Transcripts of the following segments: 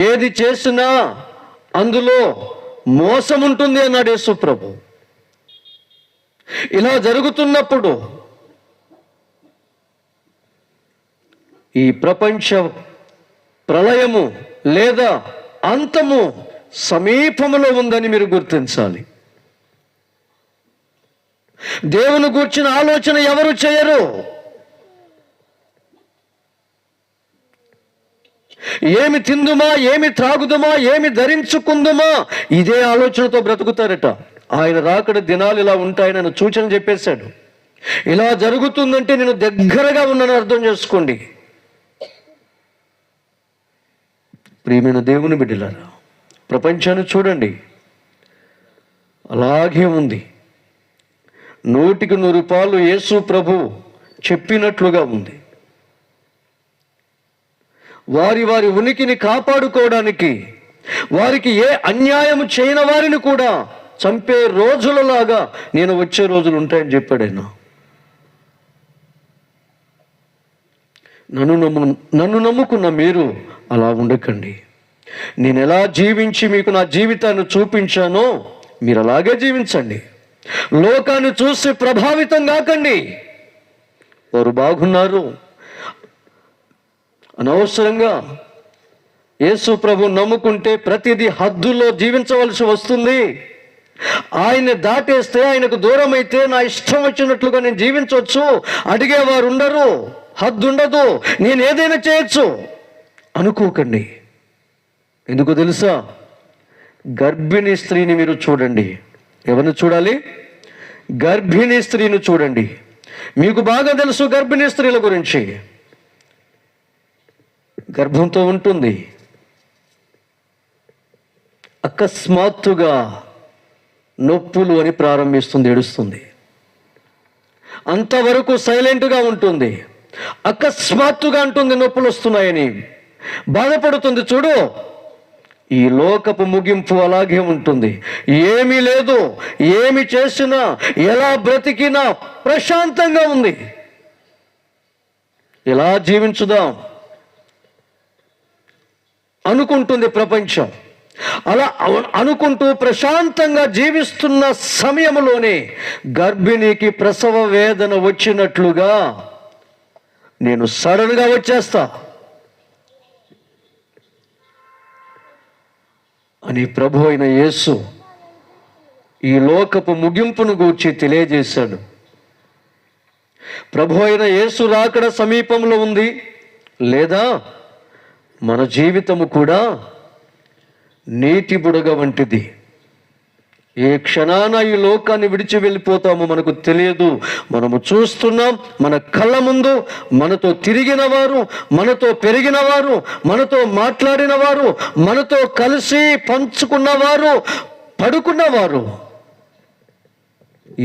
ఏది చేసినా అందులో మోసం ఉంటుంది అన్నాడు యేసు ప్రభు. ఇలా జరుగుతున్నప్పుడు ఈ ప్రపంచ ప్రళయము లేదా అంతము సమీపంలో ఉందని మీరు గుర్తించాలి. దేవుని గూర్చిన ఆలోచన ఎవరు చేయరు. ఏమి తిందుమా, ఏమి త్రాగుదుమా, ఏమి ధరించుకుందుమా, ఇదే ఆలోచనతో బ్రతుకుతారట. ఆయన రాకడ దినాలు ఇలా ఉంటాయని సూచన చెప్పేశాడు. ఇలా జరుగుతుందంటే నేను దగ్గరగా ఉన్నాను అర్థం చేసుకోండి. ప్రియమైన దేవుని బిడ్డలారా, ప్రపంచాన్ని చూడండి, అలాగే ఉంది. 100కి 100 యేసు ప్రభు చెప్పినట్లుగా ఉంది. వారి వారి ఉనికిని కాపాడుకోవడానికి, వారికి ఏ అన్యాయం చేయని వారిని కూడా చంపే రోజులలాగా నేను వచ్చే రోజులు ఉంటాయని చెప్పాడు ఆయన. నన్ను నమ్ముకున్న మీరు అలా ఉండకండి. నేను ఎలా జీవించి మీకు నా జీవితాన్ని చూపించానో మీరు అలాగే జీవించండి. లోకాన్ని చూసి ప్రభావితం కాకండి. వారు బాగున్నారు, అనవసరంగా యేసు ప్రభు నమ్ముకుంటే ప్రతిదీ హద్దుల్లో జీవించవలసి వస్తుంది. ఆయన్ని దాటేస్తే, ఆయనకు దూరం అయితే నా ఇష్టం వచ్చినట్లుగా నేను జీవించవచ్చు, అడిగేవారు ఉండరు, హద్దు ఉండదు, నేను ఏదైనా చేయొచ్చు అనుకోకండి. ఎందుకు తెలుసా? గర్భిణీ స్త్రీని మీరు చూడండి. ఎవరిని చూడాలి? గర్భిణీ స్త్రీని చూడండి. మీకు బాగా తెలుసు గర్భిణీ స్త్రీల గురించి. గర్భంతో ఉంటుంది, అకస్మాత్తుగా నొప్పులు అని ప్రారంభిస్తుంది, ఏడుస్తుంది. అంతవరకు సైలెంట్గా ఉంటుంది, అకస్మాత్తుగా అంటుంది నొప్పులు వస్తున్నాయని, బాధపడుతుంది. చూడు, ఈ లోకపు ముగింపు అలాగే ఉంటుంది. ఏమీ లేదు, ఏమి చేసినా, ఎలా బ్రతికినా ప్రశాంతంగా ఉంది. ఎలా జీవించుదాం అనుకుంటుంది ప్రపంచం. అలా అనుకుంటూ ప్రశాంతంగా జీవిస్తున్న సమయంలోనే గర్భిణికి ప్రసవ వేదన వచ్చినట్లుగా నేను సడన్గా వచ్చేస్తా అని ప్రభు అయిన యేసు ఈ లోకపు ముగింపును గూర్చి తెలియజేశాడు. ప్రభు అయిన యేసు రాకడ సమీపంలో ఉంది. లేదా మన జీవితము కూడా నీటి బుడగ వంటిది. ఏ క్షణాన ఈ లోకాన్ని విడిచి వెళ్ళిపోతామో మనకు తెలియదు. మనము చూస్తున్నాం, మన కళ్ళ ముందు మనతో తిరిగిన వారు, మనతో పెరిగిన వారు, మనతో మాట్లాడిన వారు, మనతో కలిసి పంచుకున్నవారు, పడుకున్నవారు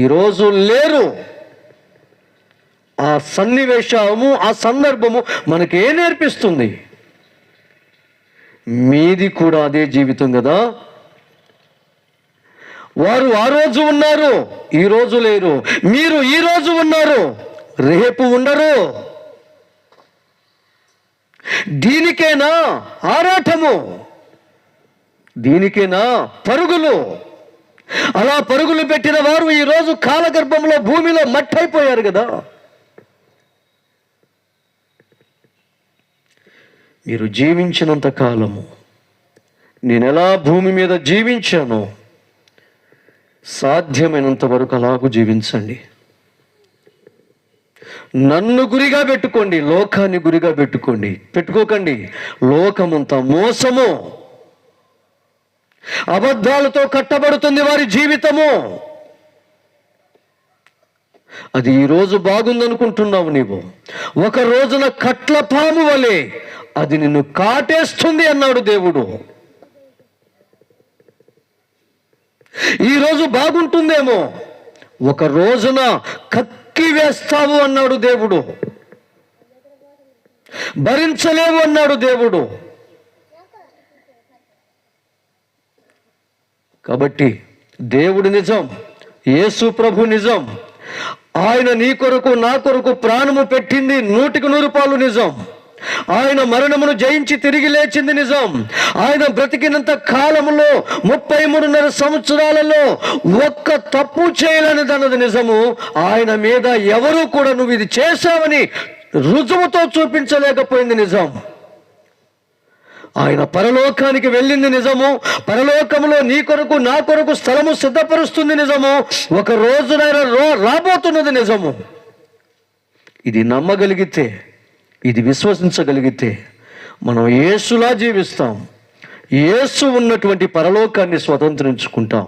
ఈరోజు లేరు. ఆ సన్నివేశము, ఆ సందర్భము మనకి ఏ నేర్పిస్తుంది? మీది కూడా అదే జీవితం కదా. వారు ఆ రోజు ఉన్నారు, ఈ రోజు లేరు. మీరు ఈ రోజు ఉన్నారు, రేపు ఉండరు. దీనికేనా ఆరాటము? దీనికేనా పరుగులు? అలా పరుగులు పెట్టిన వారు ఈరోజు కాలగర్భంలో భూమిలో మట్టయిపోయారు కదా. మీరు జీవించినంత కాలము నేను ఎలా భూమి మీద జీవించానో సాధ్యమైనంత వరకు అలాగూ జీవించండి. నన్ను గురిగా పెట్టుకోండి, లోకాన్ని గురిగా పెట్టుకోకండి. లోకమంతా మోసము, అబద్ధాలతో కట్టబడుతుంది వారి జీవితము. అది ఈరోజు బాగుందనుకుంటున్నావు నీవు, ఒక రోజున కట్ల పాము వలె అది నిన్ను కాటేస్తుంది అన్నాడు దేవుడు. ఈరోజు బాగుంటుందేమో, ఒక రోజున కక్కి వేస్తావు అన్నాడు దేవుడు. భరించలేవు అన్నాడు దేవుడు. కాబట్టి దేవుడు నిజం, యేసు ప్రభు నిజం. ఆయన నీ కొరకు నా కొరకు ప్రాణము పెట్టింది 100కి 100 నిజం. ఆయన మరణమును జయించి తిరిగి లేచింది నిజం. ఆయన బ్రతికినంత కాలములో 33.5 సంవత్సరాలలో ఒక్క తప్పు చేయలేనిదన్నది నిజము. ఆయన మీద ఎవరూ కూడా నువ్వు ఇది చేశావని రుజువుతో చూపించలేకపోయింది నిజం. ఆయన పరలోకానికి వెళ్ళింది నిజము. పరలోకములో నీ కొరకు నా కొరకు స్థలము సిద్ధపరుస్తుంది నిజము. ఒక రోజున రాబోతున్నది నిజము. ఇది నమ్మగలిగితే, ఇది విశ్వసించగలిగితే మనం యేసులా జీవిస్తాం. యేసు ఉన్నటువంటి పరలోకాన్ని స్వతంత్రించుకుంటాం,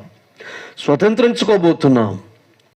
స్వతంత్రించుకోబోతున్నాం.